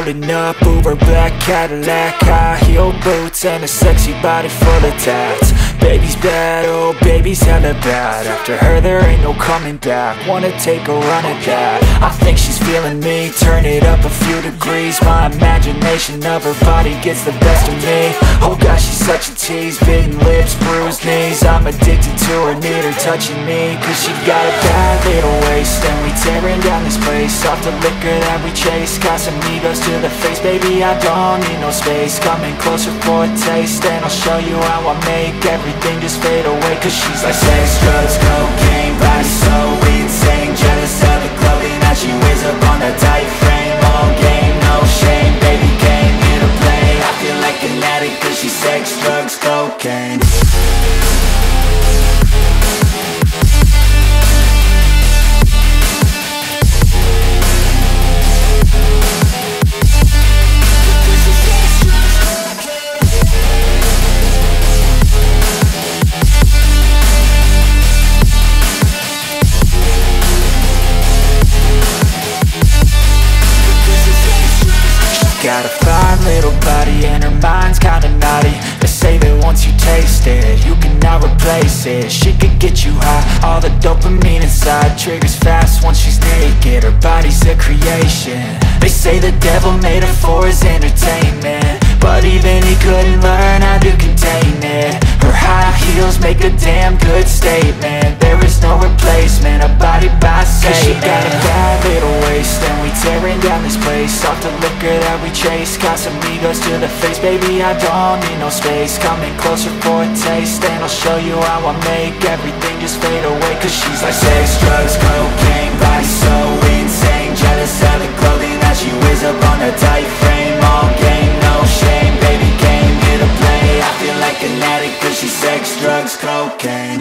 Pulling up, Uber black Cadillac, high heel boots and a sexy body full of tats. Baby's bad, oh baby's hella bad. After her there ain't no coming back. Wanna take a run at that. I think she's feeling me. Turn it up a few degrees. My imagination of her body gets the best of me. Oh gosh, she's such a tease. Bitten lips, bruised knees. I'm addicted to her, need her touching me. Cause she got a bad little waist, and we tearing down this place. Off the liquor that we chase. Got some egos to the face. Baby, I don't need no space. Coming closer for a taste, and I'll show you how I make everything just fade away. Cause she's like sex, drugs, cocaine, body so insane. Jealous of the clothing that she wears up on a tight frame. All game, no shame, baby came here to play. I feel like an addict cause she's sex, drugs, cocaine. Got a fine little body and her mind's kinda naughty. They say that once you taste it, you cannot replace it. She could get you high, all the dopamine inside triggers fast once she's naked. Her body's a creation. They say the devil made her for his entertainment, but even he couldn't learn how to contain it. Her high heels make a damn good statement. There is no replacement, a body by Satan. Cause she got a bad little waist, and we tearing down this place. Off the liquor that we chase. Got some egos to the face. Baby, I don't need no space. Coming closer for a taste, and I'll show you how I make everything just fade away. Cause she's like sex, drugs, cocaine, body so insane. Jealous of the clothing that she wears up on a tight frame. All game, no shame, baby came here to play. I feel like an addict cause she's sex, drugs, cocaine.